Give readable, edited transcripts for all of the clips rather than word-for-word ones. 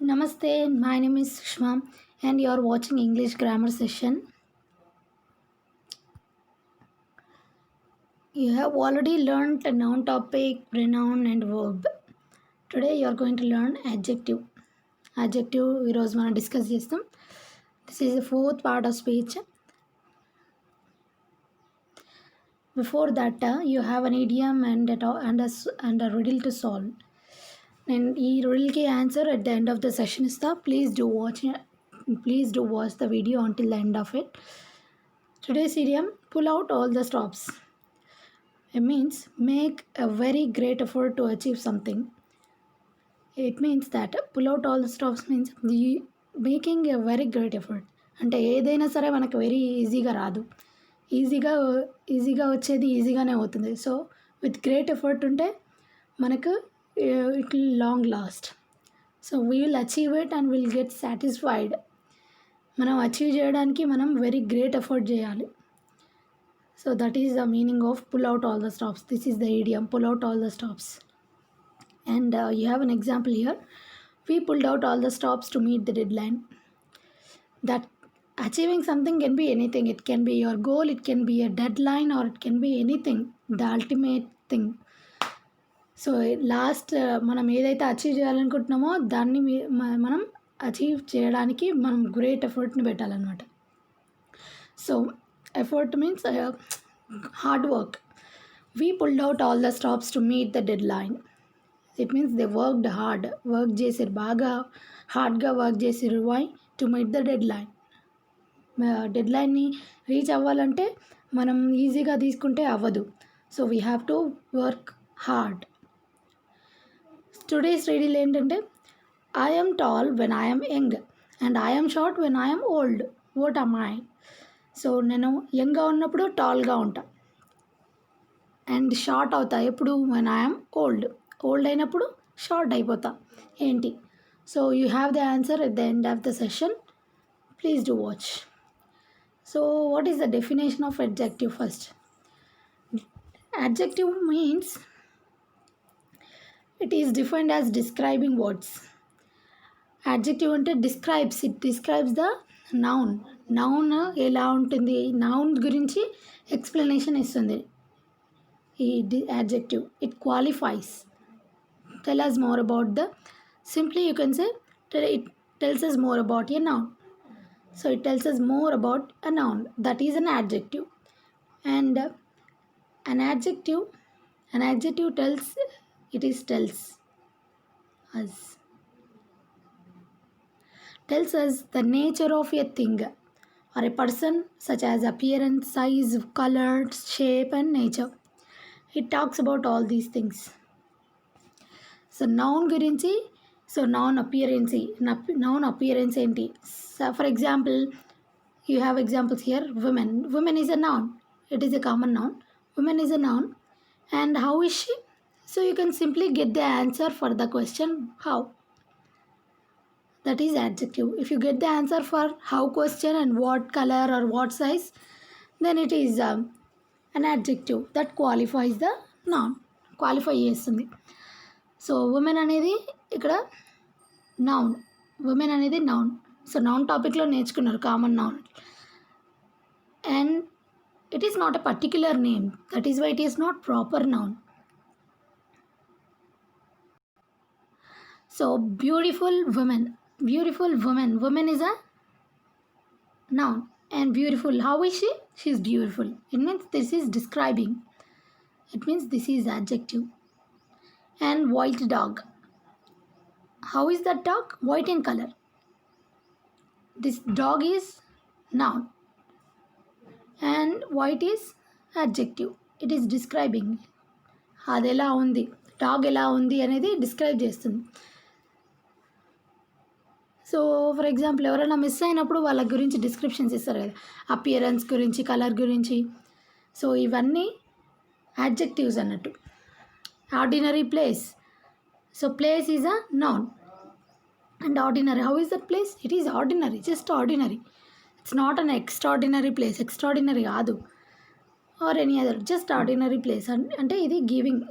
Namaste, my name is Sushma and you are watching English grammar session. You have already learned a noun topic, pronoun and verb. Today you are going to learn adjective. Adjective ఈరోజు మనం discuss చేస్తాం. This is the fourth part of speech. Before that, you have an idiom and a riddle to solve. And ఈ riddleకి answer at the end of the session ఇస్తా. Please do watch the video until the end of it. Today's idiom, pull out all the stops. It means make a very great effort to achieve something. It means that pull out all the stops means making a very great effort. అంటే ఏదైనా సరే మనకు very ఈజీగా రాదు, ఈజీగా వచ్చేది ఈజీగానే అవుతుంది. సో విత్ గ్రేట్ ఎఫర్ట్ ఉంటే మనకు it will long last. So we will achieve it and will get satisfied. మనం అచీవ్ చేయడానికి మనం వెరీ గ్రేట్ ఎఫర్ట్ చేయాలి. So that is the meaning of pull out all the stops. This is the idiom, pull out all the stops. And you have an example here. We pulled out all the stops to meet the deadline. That achieving something can be anything. It can be your goal, it can be a deadline, or it can be anything, the ultimate thing. So last మనం ఏదైతే achieve చేయాలనుకుంటున్నామో దాన్ని మనం achieve చేయడానికి మనం great ఎఫర్ట్ని పెట్టాలన్నమాట. So effort means hard work. We pulled out all the stops to meet the deadline. It means they worked hard. Work చేసారు, బాగా హార్డ్గా వర్క్ చేసారు. Why? To meet the deadline. డెడ్లైన్ని రీచ్ అవ్వాలంటే మనం ఈజీగా తీసుకుంటే అవ్వదు. So we have to work hard. Today's riddle ఏంటంటే, I am tall when I am young and I am short when I am old. What am I? So నేను యంగ్గా ఉన్నప్పుడు టాల్గా ఉంటా అండ్ షార్ట్ అవుతా ఎప్పుడు వెన్ ఐఎమ్ ఓల్డ్ అయినప్పుడు short అయిపోతా. ఏంటి? So you have the answer at the end of the session. Please do watch. So what is the definition of adjective? First, adjective means it is defined as describing words. Adjective అంటే describes the noun. Noun ఎలా ఉంటుంది, noun గురించి explanation ఇస్తుంది ఈ adjective. It qualifies. Tell us more about the, simply you can say it tells us more about a noun. So it tells us more about a noun. That is an adjective. And an adjective tells us the nature of a thing or a person, such as appearance, size, color, shape and nature. It talks about all these things. So noun gurinchi, so noun appearance enti. So for example, you have examples here. Women is a noun. It is a common noun. Woman is a noun. And how is she? So you can simply get the answer for the question how. That is adjective. If you get the answer for how question and what color or what size, then it is an adjective that qualifies the noun. Qualify చేస్తుంది. So women అనేది ఇక్కడ noun. Women అనేది noun. So noun టాపిక్లో నేర్చుకున్నారు common noun. And it is not a particular name. That is why it is not proper noun. So beautiful woman. Woman is a noun. And beautiful, how is she? She is beautiful. It means this is describing. It means this is adjective. And white dog. How is that dog? White in color. This dog is noun. And white is adjective. It is describing. అది ఎలా ఉంది, dog ఎలా ఉంది అనేది describe చేస్తుంది. So for example ఎవరైనా miss అయినప్పుడు వాళ్ళ గురించి డిస్క్రిప్షన్స్ ఇస్తారు కదా, అపియరెన్స్ గురించి, కలర్ గురించి. సో ఇవన్నీ యాడ్జెక్టివ్స్ అన్నట్టు. Ordinary place. So place is a noun. And ordinary, how is that place? It is ordinary, just ordinary. It's not an extraordinary place. Extraordinary కాదు. Or any other, just ordinary place. అంటే ఇది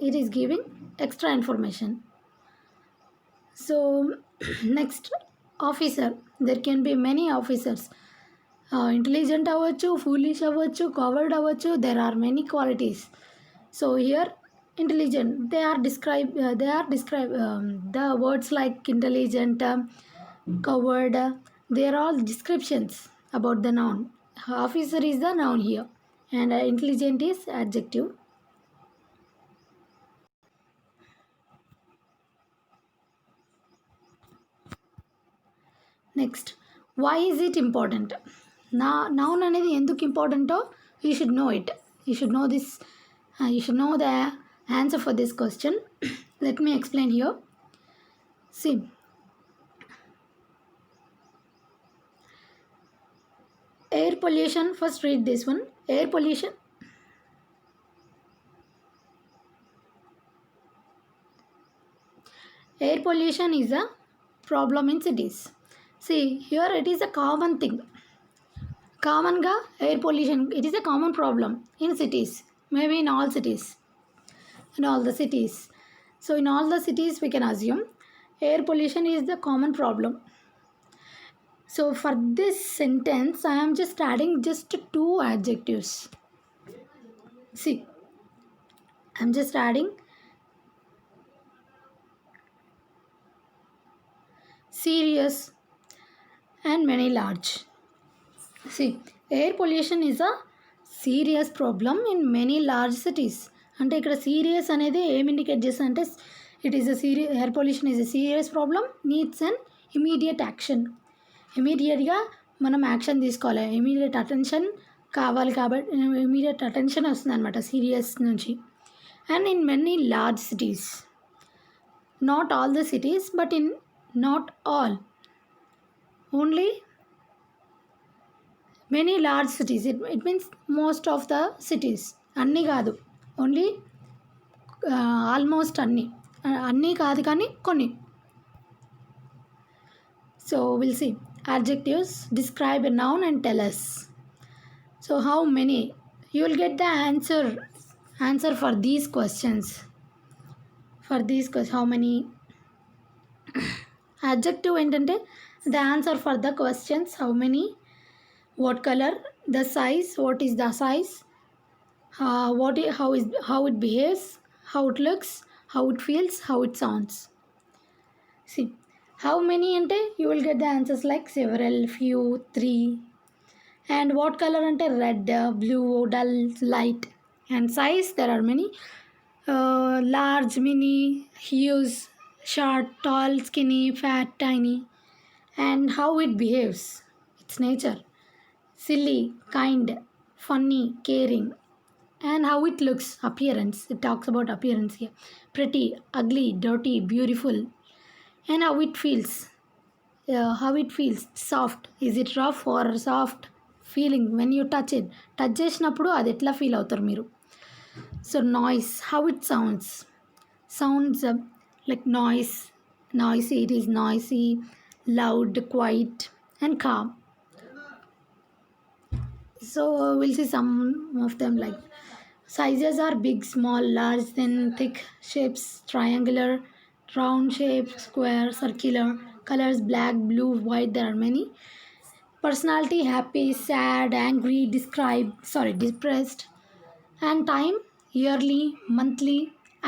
it is giving extra information. So next, officer, there can be many officers. Intelligent అవ్వచ్చు, foolish అవ్వచ్చు, coward అవ్వచ్చు, there are many qualities. So here intelligent, they are describe the words like intelligent, coward, they are all descriptions about the noun. Officer is the noun here, and intelligent is adjective. Next, why is it important? Noun అనేది ఎందుకు ఇంపార్టెంటో you should know it. You should know this. You should know the answer for this question. Let me explain here. See, air pollution. First read this one. Air pollution. Air pollution is a problem in cities. See, here it is a common thing. Common ga air pollution, it is a common problem in cities. Maybe in all cities. In all the cities. So in all the cities we can assume air pollution is the common problem. So for this sentence I am just adding just 2 adjectives. See, I am just adding serious and many large. See, air pollution is a serious problem in many large cities. అంటే ఇక్కడ serious అనేది ఏం indicate చేస్తుంది అంటే it is air pollution is a serious problem, needs and immediate action. ఇమీడియట్గా మనం action తీసుకోవాలి, immediate attention కావాలి. కాబట్టి ఇమీడియట్ అటెన్షన్ వస్తుంది అనమాట సీరియస్ నుంచి. And in many large cities, not all the cities but in not all, only many large cities. It means most of the cities, అన్నీ కాదు, ఓన్లీ ఆల్మోస్ట్ అన్నీ కాదు కానీ కొన్ని. So we'll see adjectives describe a noun and tell us. So how many? You will get the answer for these questions. For these questions, how many? Adjective ఏంటంటే the answer for the questions, how many, what color, the size, what is the size, how it behaves, how it looks, how it feels, how it sounds. See, how many ante you will get the answers like several, few, 3. And what color ante red, blue, dull, light. And size, there are many, large, mini, huge, short, tall, skinny, fat, tiny. And how it behaves, its nature, silly, kind, funny, caring. And how it looks, appearance, it talks about appearance here, pretty, ugly, dirty, beautiful. And how it feels, soft, is it rough or soft feeling when you touch it, touch చేసినప్పుడు అది ఎట్లా feel అవుతారు మీరు. So noise, how it sounds, like noisy, it is noisy, loud, quiet and calm. So we'll see some of them. Like sizes are big, small, large, thin, thick. Shapes, triangular, round shape, square, circular. Colors, black, blue, white, there are many. Personality, happy, sad, angry, depressed. And time, yearly, monthly,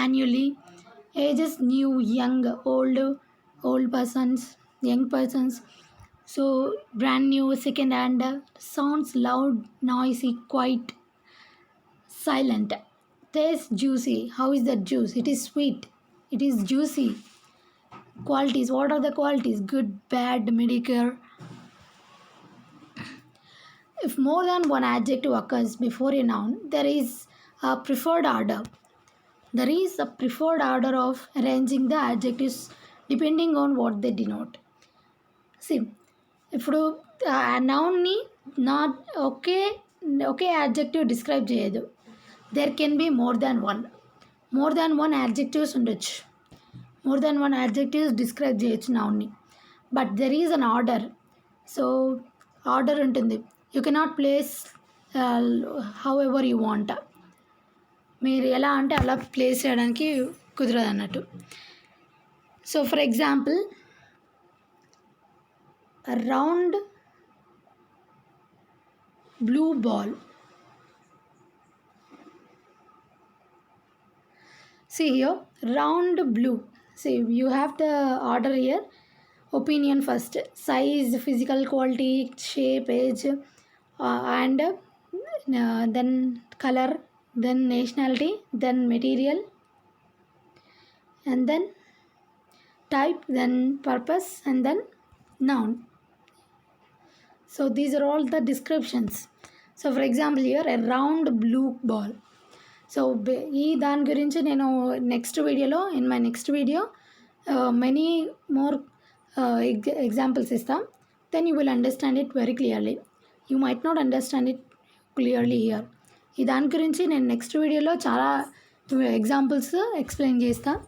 annually. Ages, new, young, old persons, young persons. So brand new, second hand. Sounds loud, noisy, quiet, silent. Taste, juicy, how is that juice, it is sweet, it is juicy. Qualities, what are the qualities, good, bad, mediocre. If more than one adjective occurs before a noun, there is a preferred order. There is a preferred order of arranging the adjectives depending on what they denote. See, ఇప్పుడు ఆ నౌన్ని not ఒకే adjective describe చేయదు. There can be more than one adjectives ఉండొచ్చు, more than one adjectives describe చేయొచ్చు నౌన్ని. But there is an order. So order ఉంటుంది. You cannot place however you want, మీరు ఎలా అంటే అలా ప్లేస్ చేయడానికి కుదరదు అన్నట్టు. So for example, a round blue ball. See here, round blue. See, you have the order here. Opinion first, size, physical quality, shape, age, and then color, then nationality, then material, and then type, then purpose, and then noun. So these are all the descriptions. So for example here, a round blue ball. So ఈ దాని గురించి నేను in my next video many more examples ఇస్తాం. Then you will understand it very clearly. You might not understand it clearly here. ఈ దాని గురించి నేను next వీడియోలో చాలా ఎగ్జాంపుల్స్ ఎక్స్ప్లెయిన్ చేస్తాను.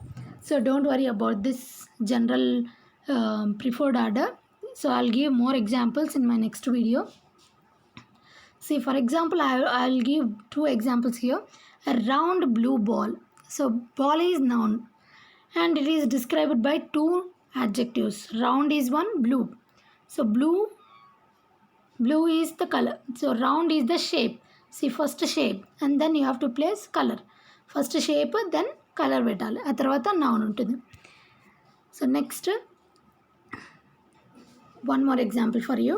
So don't worry about this general preferred order. So I'll give more examples in my next video. See, for example, I'll give two examples here. A round blue ball. So ball is noun and it is described by two adjectives. Round is one, blue. So blue is the color. So round is the shape. See, first shape and then you have to place color. First shape, then color పెట్టాలి. ఆ తర్వాత noun ఉంటుంది. So next, one more example for you.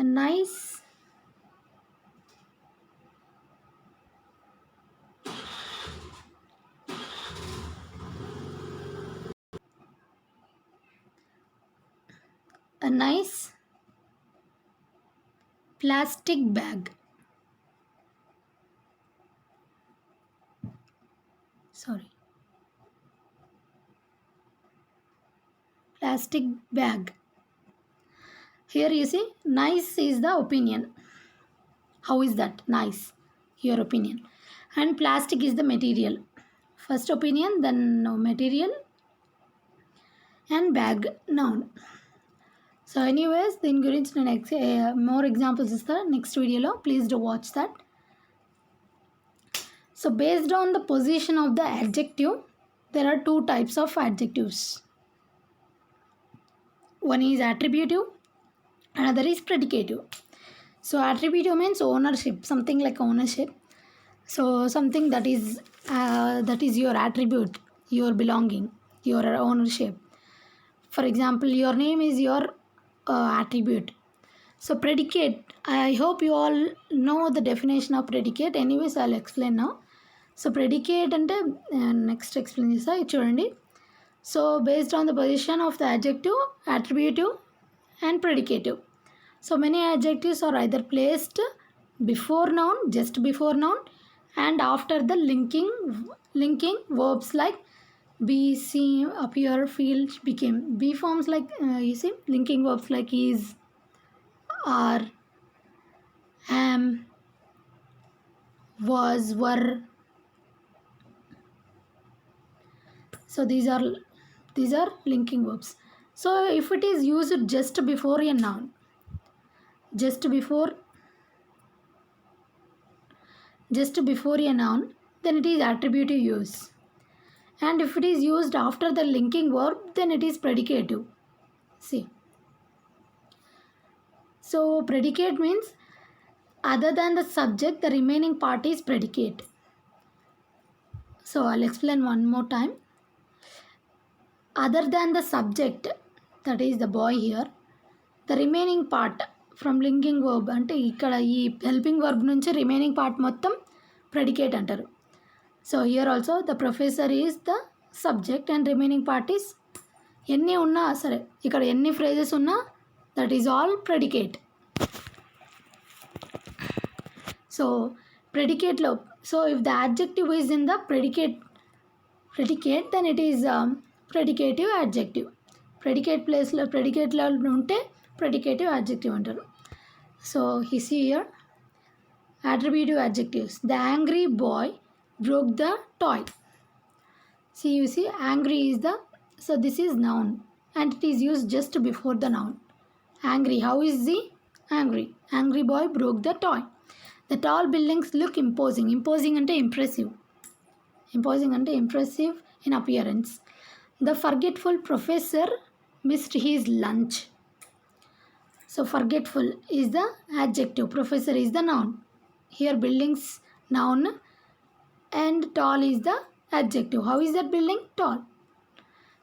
A nice plastic bag. Plastic bag. Here you see, nice is the opinion. How is that? Nice, your opinion. And plastic is the material. First opinion, then material, and bag, noun. So anyways, దీని గురించి నేను more examples ఇస్తాను next వీడియోలో. Please do watch that. So based on the position of the adjective, there are two types of adjectives. One is attributive, another is predicative. So attributive means ownership, something like ownership. So something that is your attribute, your belonging, your ownership. For example, your name is your attribute. So predicate, I hope you all know the definition of predicate. Anyways, I'll explain now. So predicate అంటే next explain చేస్తా, చూడండి. So based on the position of the adjective, attributive and predicative. So many adjectives are either placed before noun, just before noun, and after the linking verbs like be, see, appear, feel, became. Be forms like you see, linking verbs like is, are, am, was, were. So these are linking verbs. So if it is used just before a noun, just before a noun, then it is attributive use. And if it is used after the linking verb, then it is predicative. See, so predicate means other than the subject, the remaining part is predicate. So I'll explain one more time. Other than the subject, that is the boy here, the remaining part from linking verb, అంటే ఇక్కడ ఈ helping verb నుంచి remaining part మొత్తం predicate అంటారు. So here also the professor is the subject and remaining part is, ఎన్ని ఉన్నా సరే, ఇక్కడ ఎన్ని ఫ్రేజెస్ ఉన్నా that is all predicate. So ప్రెడికేట్లో, so if the adjective is in the predicate, then it is predicative adjective. Predicate ప్లేస్లో ప్రెడికేట్లో ఉంటే predicative adjective అంటారు. So you see here, attributive adjectives. The angry boy broke the toy. See, you see, angry is the, so this is noun and it is used just before the noun. Angry, how is he angry? Angry boy broke the toy. The tall buildings look imposing. Imposing ante impressive. Imposing ante impressive in appearance. The forgetful professor missed his lunch. So forgetful is the adjective, professor is the noun. Here buildings noun and tall is the adjective. How is that building? Tall.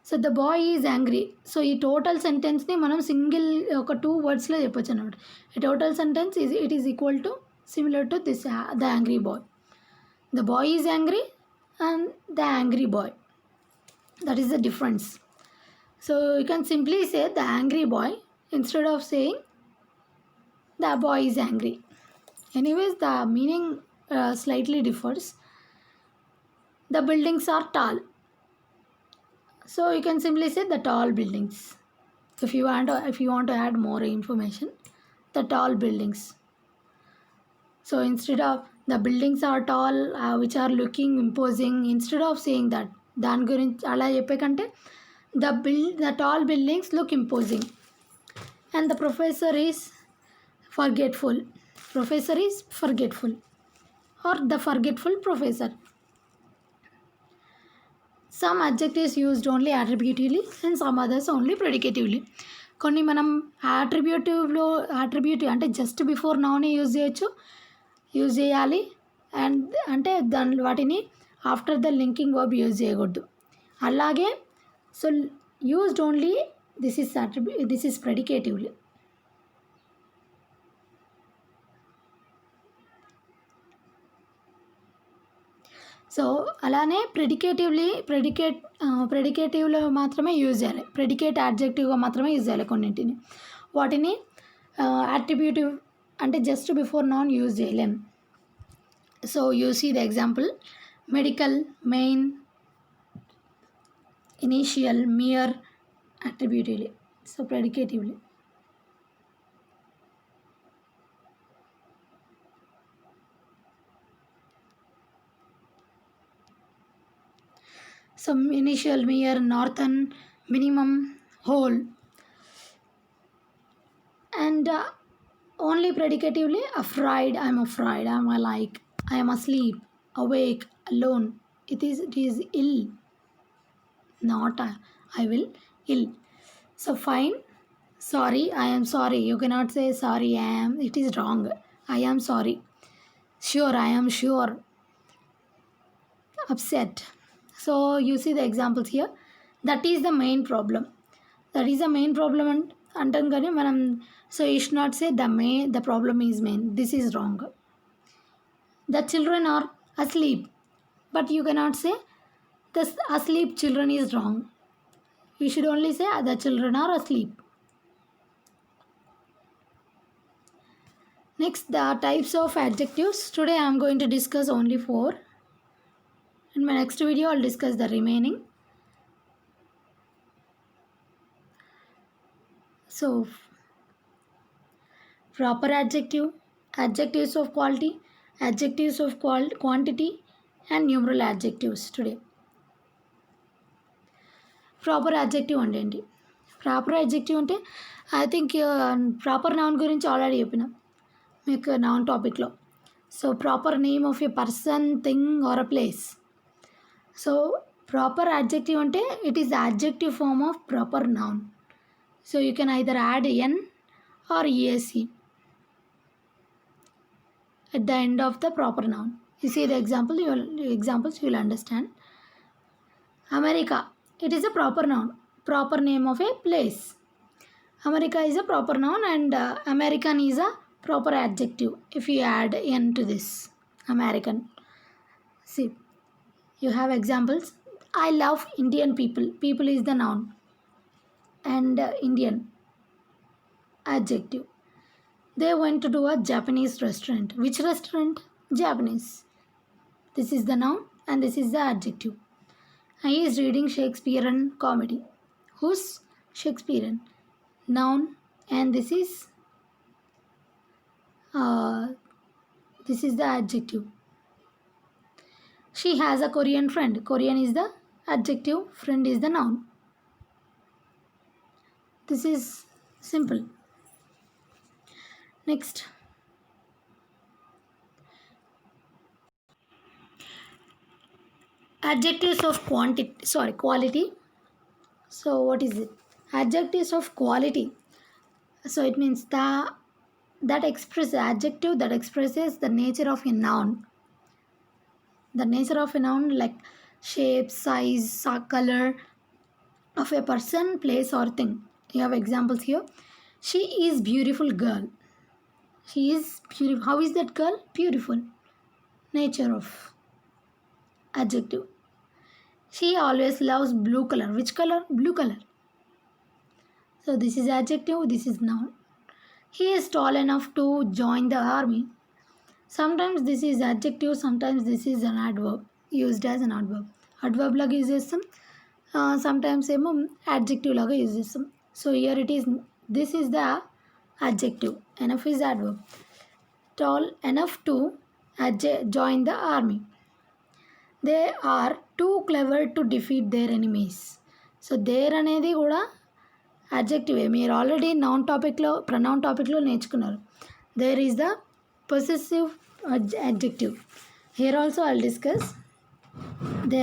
So the boy is angry. So ఈ total సెంటెన్స్ని మనం single ఒక 2 వర్డ్స్లో చెప్పొచ్చు అనమాట. ఈ total sentence it is equal to similar to this the angry boy. The boy is angry and the angry boy. That is the difference. So you can simply say the angry boy instead of saying the boy is angry. Anyways the meaning slightly differs. The buildings are tall. So you can simply say the tall buildings. If you want to add more information, the tall buildings. So instead of the buildings are tall, which are looking imposing, instead of saying that, దాని గురించి అలా చెప్పేకంటే the tall buildings look imposing. And the professor is forgetful. Professor is forgetful. Or the forgetful professor. Some adjectives used only attributively and some others only predicatively. కొన్ని మనం attributive అంటే just before నౌనే use చేయాలి. And అంటే వాటిని after the linking verb use చేయకూడదు. అలాగే so used only this is predicatively. So అలానే ప్రెడికేటివ్లో మాత్రమే యూజ్ చేయాలి. ప్రెడికేట్ యాడ్జెక్టివ్గా మాత్రమే యూజ్ చేయాలి కొన్నింటిని. వాటిని అట్రిబ్యూటివ్ అంటే జస్ట్ బిఫోర్ నౌన్ యూజ్ చేయలేం. So you see the example: medical, main, initial, mere, attributively. So predicatively. Some initial, mere, northern, minimum, whole. And only predicatively afraid, I am afraid, I am like, I am asleep, awake, alone. It is ill, not I will, ill. So fine, sorry, I am sorry. You cannot say sorry I am, it is wrong. I am sorry. Sure, I am sure. Upset. So you see the examples here. That is the main problem. అంటాం కానీ మనం so you should not say the problem is main. This is wrong. The children are asleep, but you cannot say the asleep children is wrong. You should only say the children are asleep. Next, the types of adjectives. Today I am going to discuss only 4. In my next video, I'll discuss the remaining. So, proper adjective, adjectives of quality, adjectives of quantity, and numeral adjectives today. Proper adjective అంటే ఏంటి? Proper adjective అంటే I think proper noun గురించి already చెప్పిన మీకు noun టాపిక్లో. So proper name of a person, thing or a place. So proper adjective అంటే it is adjective form of proper noun. So you can either add an or E S E at the end of the proper noun. You see the examples you will understand. America, it is a proper noun, proper name of a place. America is a proper noun and American is a proper adjective if you add n to this American. See, you have examples. I love Indian people. People is the noun and Indian adjective. They went to a Japanese restaurant. Which restaurant? Japanese. This is the noun and this is the adjective. He is reading Shakespearean comedy. Who's Shakespearean? Noun and this is the adjective. She has a Korean friend. Korean is the adjective, friend is the noun. This is simple. Next, adjectives of quality. So what is it? Adjectives of quality. So it means that express adjective that expresses the nature of a noun. The nature of a noun like shape, size, color of a person, place or thing. You have examples here. She is beautiful girl. She is beautiful. How is that girl? Beautiful. Nature of adjective. She always loves blue color. Which color? Blue color. So this is adjective, this is noun. He is tall enough to join the army. Sometimes this is adjective, sometimes this is an adverb, used as an adverb. Adverb laga use చేస్తాం, sometimes ఏమో adjective laga use చేస్తాం. So here it is, this is the adjective, enough is adverb. Tall enough to join the army. They are too clever to defeat their enemies. So there అనేది కూడా adjective. మీరు already noun టాపిక్లో pronoun టాపిక్లో నేర్చుకున్నారు. There is the possessive adjective. Here also I'll discuss. They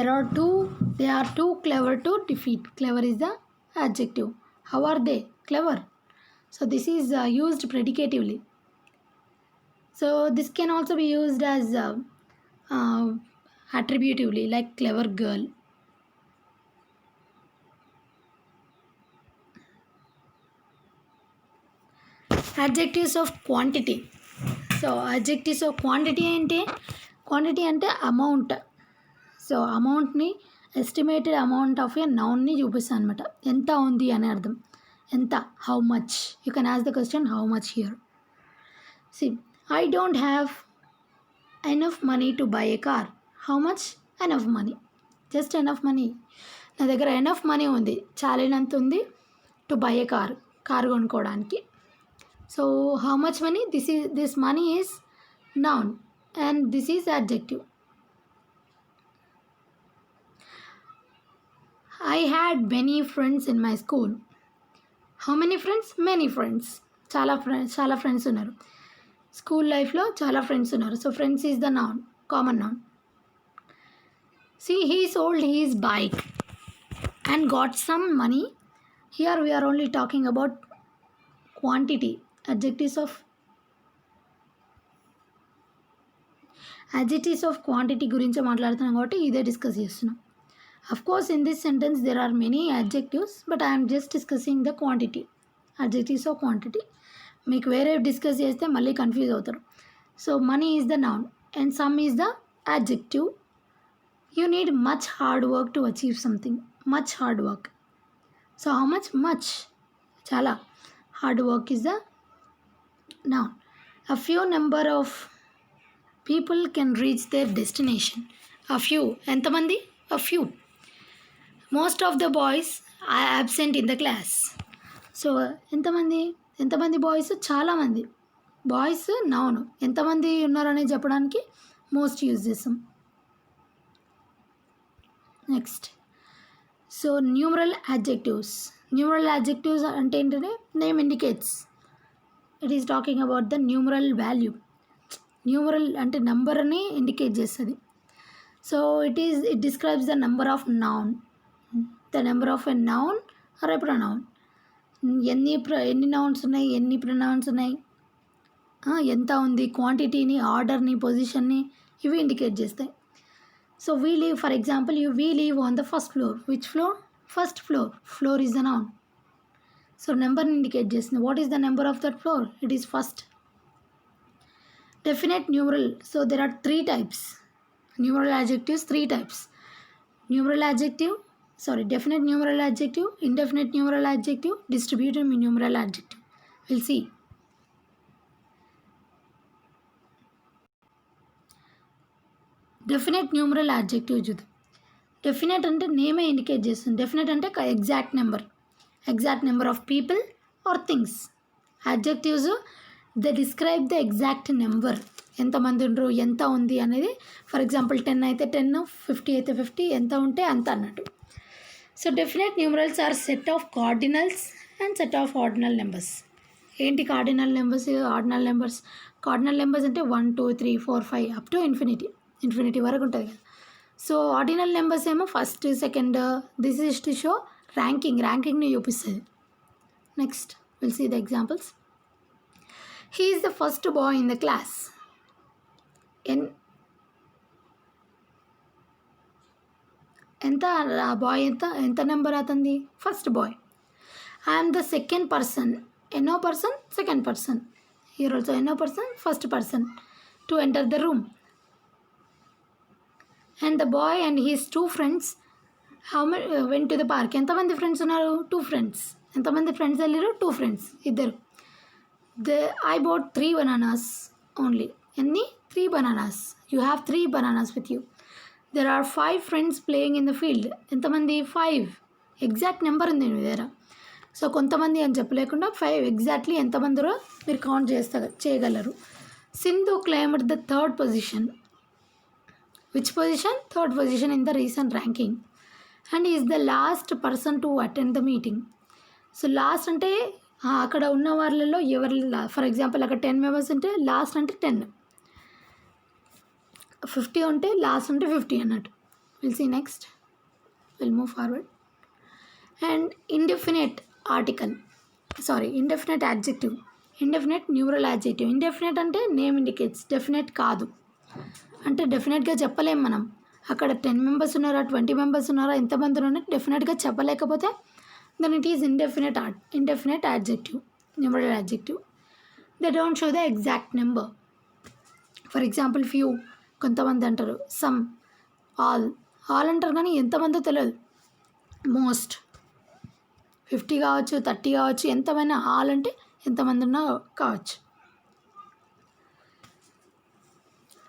are too clever to defeat. Clever is the adjective. How are they? Clever. So this is used predicatively. So this can also be used as attributively, like clever girl. Adjectives of quantity. So adjectives of quantity అంటే amount. So అమౌంట్ని estimated amount of a నౌన్ని చూపిస్తాను అనమాట. ఎంత ఉంది అనే అర్థం. ఎంత, how much. You can ask the question how much here. See I don't have enough money to buy a car. How much? Enough money. Just enough money. నా దగ్గర ఎనఫ్ మనీ ఉంది, చాలినంత ఉంది, టు బై ఏ కార్ కొనుక్కోవడానికి. So how much money? This money is noun and this is adjective. I had many friends in my school. How many friends? Many friends. చాలా friends ఉన్నారు. School లైఫ్లో చాలా friends ఉన్నారు. So friends is the noun, common noun. See, he sold his bike and got some money. Here we are only talking about quantity. Adjectives of quantity గురించి మాట్లాడుతున్నాం కాబట్టి ఇదే discuss చేస్తున్నాం. Of course in this sentence there are many adjectives, but I'm just discussing the quantity. Adjectives of quantity. మీకు వేరే discuss చేస్తే మళ్ళీ confuse అవుతారు. So money is the noun and some is the adjective. You need much hard work to achieve something. Much hard work. So how much? Much, చాలా. Hard work is the noun. A few number of people can reach their destination. A few. ఎంతమంది? A few. Most of the boys are absent in the class. So ఎంతమంది boys? చాలామంది. Boys noun. ఎంతమంది ఉన్నారని చెప్పడానికి most use చేస్తాం. Next, so numeral adjectives. Numeral adjectives అంటే ఏంటంటే name indicates. It is talking about the numeral value. Numeral అంటే నెంబర్ని ఇండికేట్ చేస్తుంది. So it describes the number of noun. The number of a noun are a pronoun. ఎన్ని nouns ఉన్నాయి, ఎన్ని pronounce ఉన్నాయి, ఎంత ఉంది, క్వాంటిటీని, ఆర్డర్ని, పొజిషన్ని, ఇవి ఇండికేట్ చేస్తాయి. So we leave, for example we leave on the first floor. Which floor? First floor. Floor is the noun. So నెంబర్ని ఇండికేట్ చేస్తుంది. What is the number of that floor? It is first. Definite numeral. So there are 3 types. Numeral adjectives, 3 types. Definite numeral adjective, indefinite numeral adjective, distributive numeral adjective. We'll see. Definite numeral adjective చూద్దాం. Definite అంటే నేమే indicate చేస్తుంది. Definite అంటే exact number of people or things. Adjectives they describe the exact number. ఎంతమంది ఉండరు, ఎంత ఉంది అనేది. ఫర్ ఎగ్జాంపుల్ 10 అయితే 10, 50 అయితే 50, ఎంత ఉంటే అంత అన్నట్టు. So definite numerals are set of cardinals and set of ordinal numbers. ఏంటి cardinal numbers, ordinal numbers? Cardinal numbers అంటే 1, 2, 3, 4, 5 అప్ టు ఇన్ఫినిటీ వరకు ఉంటుంది కదా. సో ఆర్డినల్ నెంబర్స్ ఏమో first, second. This is to show ర్యాంకింగ్ని చూపిస్తుంది. Next, we'll see the examples. He is the first boy in the class. ఎంత ఆ bye ఎంత నెంబర్ అతనిది? First boy. I'm the second person. ఎన్నో person? Second person. Here also ఎన్నో person? First person to enter the room. And the boy and his 2 friends went to the park. ఎంతమంది friends ఉన్నారు? 2 friends. ఎంతమంది friends వెళ్ళారు? 2 friends, ఇద్దరు. I bought 3 bananas only. ఎన్ని? 3 bananas. You have 3 bananas with you. There are 5 friends playing in the field. ఎంతమంది? 5. Exact number ఉంది మీ దగ్గర. So కొంతమంది అని చెప్పలేకుండా 5 ఎగ్జాక్ట్లీ ఎంతమందిరో మీరు కౌంట్ చేయగలరు. Sindhu claimed the 3rd position. Which position? 3rd position in the recent ranking. And is the last person to attend the meeting. So last అంటే అక్కడ ఉన్న వాళ్ళలో ఎవరు? ఫర్ ఎగ్జాంపుల్ అక్కడ 10 మెంబర్స్ ఉంటే లాస్ట్ అంటే 10, 50 ఉంటే లాస్ట్ అంటే 50 అన్నట్టు. We'll see next, we'll move forward. And indefinite adjective, indefinite numeral adjective. Indefinite అంటే నేమ్ ఇండికేట్స్, డెఫినెట్ కాదు. అంటే డెఫినెట్గా చెప్పలేం మనం. అక్కడ 10 మెంబర్స్ ఉన్నారా, 20 మెంబర్స్ ఉన్నారా, ఎంతమంది ఉన్నారో డెఫినెట్గా చెప్పలేకపోతే then it is indefinite adjective, numeral adjective. They don't show the exact number. For example, few, కొంతమంది అంటారు. some, all అంటారు కానీ ఎంతమందో తెలియదు. మోస్ట్ 50 కావచ్చు, 30 కావచ్చు, ఎంతమైనా ఆల్ అంటే ఎంతమంది ఉన్నా కావచ్చు.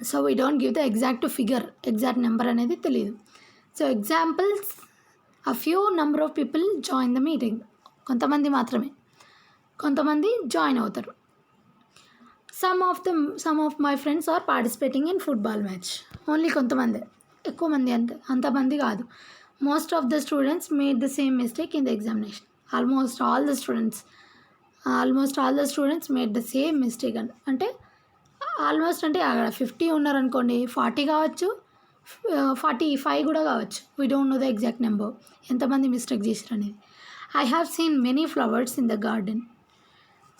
So we don't give the exact figure, exact number అనేది తెలియదు. So examples, a few number of people join the meeting. కొంతమంది మాత్రమే, కొంతమంది జాయిన్ అవుతారు. some of my friends are participating in football match. Only కొంతమంది, ఎక్కువ మంది అంతమంది కాదు. most of the students made the same mistake in the examination. almost all the students made the same mistake. అంటే ఆల్మోస్ట్ అంటే అక్కడ 50 ఉన్నారనుకోండి, 40 కావచ్చు, 45 కూడా కావచ్చు. We don't know the exact number, ఎంతమంది మిస్టేక్ చేశారు అనేది. I have seen many flowers in the garden.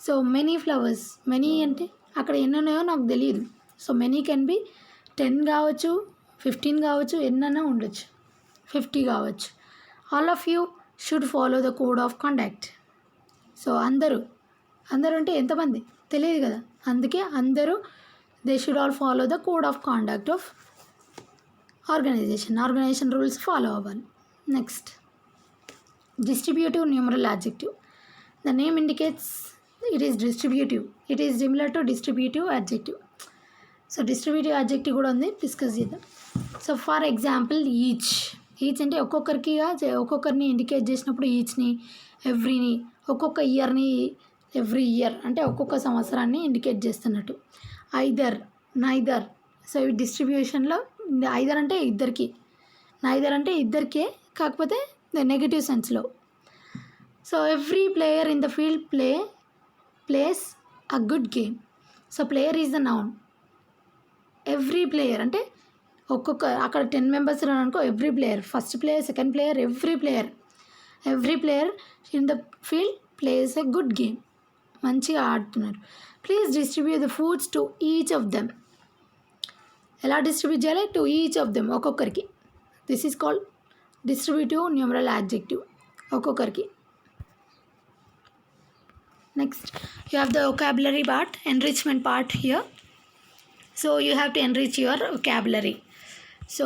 So many flowers, many అంటే అక్కడ ఎన్ని ఉన్నాయో నాకు తెలియదు. సో మెనీ కెన్ బి 10 కావచ్చు, 15 కావచ్చు, ఎన్నైనా ఉండొచ్చు, 50 కావచ్చు. All of you should follow the code of conduct. So అందరూ అంటే ఎంతమంది తెలియదు కదా, అందుకే అందరూ they should all follow the code of conduct of organization rules follow అవ్వాలి. Next, distributive numeral adjective. The name indicates it is distributive. It is similar to distributive adjective. So distributive adjective కూడా ఉంది, discuss చేద్దాం. So for example, each అంటే ఒక్కొక్కరిని indicate చేసినప్పుడు ఈచ్ని, ఎవ్రీని, ఒక్కొక్క ఇయర్ని, every year అంటే ఒక్కొక్క సంవత్సరాన్ని ఇండికేట్ చేస్తున్నట్టు. Either, neither. సో ఇవి డిస్ట్రిబ్యూషన్లో ఐదర్ అంటే ఇద్దరికి, నైదర్ అంటే ఇద్దరికే, కాకపోతే నెగటివ్ సెన్స్లో. So every player in the field plays a good game. So player is the noun. Every player అంటే అక్కడ 10 మెంబర్స్ అనుకో, every player, first player, second player, every player in the field plays a good game. మంచిగా ఆడుతున్నారు. Please distribute the foods to each of them. ఎలా distribute చేయాలి? To each of them, ఒక్కొక్కరికి. This is called distributive numeral adjective, ఒక్కొక్కరికి. Next, you have the vocabulary part, enrichment part here. So you have to enrich your vocabulary. So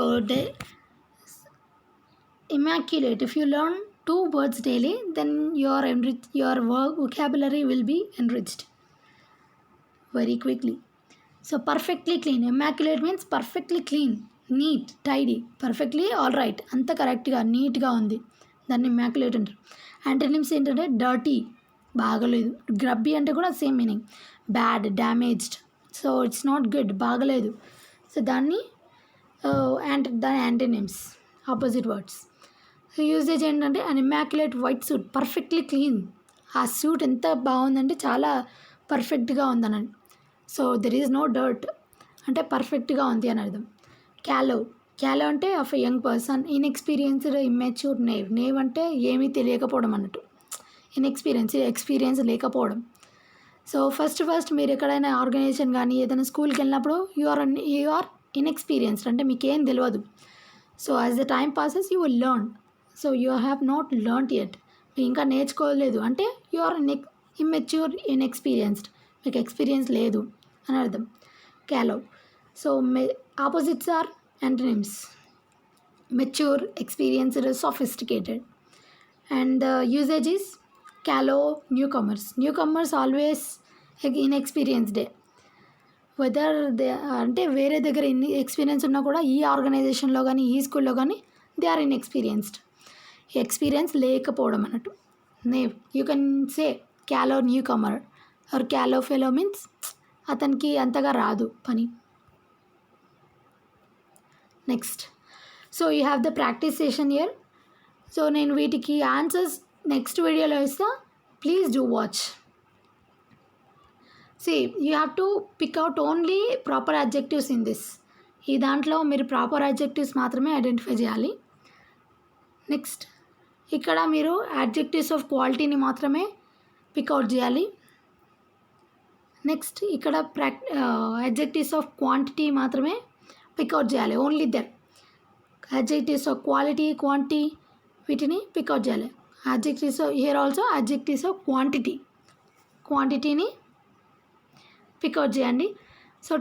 immaculate, if you learn 2 words daily, then your vocabulary will be enriched very quickly. So perfectly clean, immaculate means perfectly clean, neat, tidy, perfectly all right, అంత కరెక్ట్గా నీట్గా ఉంది, దాన్ని Immaculate అంటారు. Antonyms ఏంటంటే dirty, బాగలేదు. Grubby అంటే కూడా same meaning, bad, damaged. So it's not good, బాగలేదు. సో దాని antonyms, opposite words. So usage ఏంటంటే an immaculate white suit, perfectly clean. ఆ సూట్ ఎంత బాగుందంటే చాలా పర్ఫెక్ట్గా ఉందనండి. So there is no dirt అంటే పర్ఫెక్ట్గా ఉంది అని అర్థం. క్యాలో అంటే of a young person, inexperienced, immature. Naive అంటే ఏమీ తెలియకపోవడం అన్నట్టు, ఎక్స్పీరియన్స్ లేకపోవడం. సో ఫస్ట్ మీరు ఎక్కడైనా ఆర్గనైజేషన్ కానీ ఏదైనా స్కూల్కి వెళ్ళినప్పుడు యు ఆర్ ఇన్ఎక్స్పీరియన్స్డ్, అంటే మీకేం తెలియదు. So as the time passes you will learn. So you have not learned yet, మీరు ఇంకా నేర్చుకోలేదు అంటే యు ఆర్ ఇమ్మెచ్యూర్ ఇన్ఎక్స్పీరియన్స్డ్, మీకు ఎక్స్పీరియన్స్ లేదు అని అర్థం. Callow. So opposites are antonyms. Mature, experienced, sophisticated. And the usage is callow, newcomers. Newcomers always inexperienced. Whether they అంటే వేరే దగ్గర ఎన్ని ఎక్స్పీరియన్స్ ఉన్నా కూడా ఈ ఆర్గనైజేషన్లో కానీ ఈ స్కూల్లో కానీ దే ఆర్ ఇన్ఎక్స్పీరియన్స్డ్. ఎక్స్పీరియన్స్ లేకపోవడం అన్నట్టు. You can say callow newcomer or callow fellow means అతనికి అంతగా రాదు పని. Next, so you have the practice session here. So నేను వీటికి ఆన్సర్స్ నెక్స్ట్ వీడియోలో ఇస్తా, please do watch. See you have to pick out only proper adjectives in this. ఈ దాంట్లో మీరు ప్రాపర్ అడ్జెక్టివ్స్ మాత్రమే ఐడెంటిఫై చేయాలి. నెక్స్ట్, ఇక్కడ మీరు అడ్జెక్టివ్స్ ఆఫ్ క్వాలిటీని మాత్రమే పిక్అవుట్ చేయాలి. నెక్స్ట్, ఇక్కడ అడ్జెక్టివ్స్ ఆఫ్ క్వాంటిటీ మాత్రమే పిక్అవుట్ చేయాలి. Only that. Adjectives of quality, quantity వీటిని పిక్అవుట్ చేయాలి. Adjectives here also adjectives of క్వాంటిటీని పిక్అవుట్ చేయండి. సో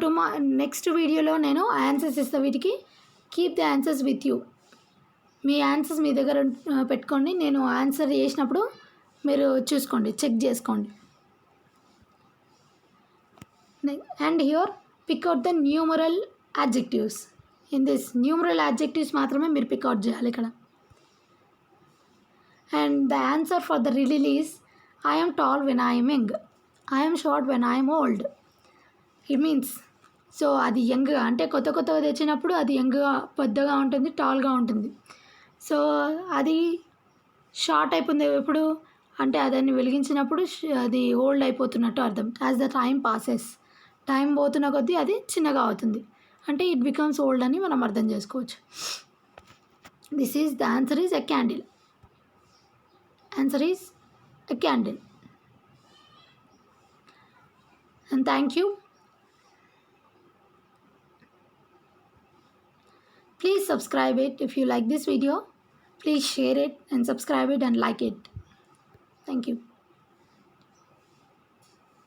నెక్స్ట్ వీడియోలో నేను ఆన్సర్స్ ఇస్తాను వీటికి. Keep the answers with you. మీ ఆన్సర్స్ మీ దగ్గర పెట్టుకోండి. నేను ఆన్సర్ చేసినప్పుడు మీరు చూసుకోండి, చెక్ చేసుకోండి. And here pick out the numeral adjectives. In this numeral adjectives మాత్రమే మీరు పిక్అవుట్ చేయాలి ఇక్కడ. And the answer for the riddle is, I am tall when I am young, I am short when I am old. It means, so అది యంగ్గా అంటే కొత్తగా తెచ్చినప్పుడు అది యంగ్గా పెద్దగా ఉంటుంది, టాల్గా ఉంటుంది. సో అది షార్ట్ అయిపోయింది ఎప్పుడు అంటే అదాన్ని వెలిగించినప్పుడు అది ఓల్డ్ అయిపోతున్నట్టు అర్థం. As the time passes, time పోతున్న కొద్దీ అది చిన్నగా అవుతుంది, అంటే ఇట్ బికమ్స్ ఓల్డ్ అని మనం అర్థం చేసుకోవచ్చు. This is the answer is a candle. Answer is a candle. And thank you. Please subscribe it if you like this video. Please share it and subscribe it and like it. Thank you.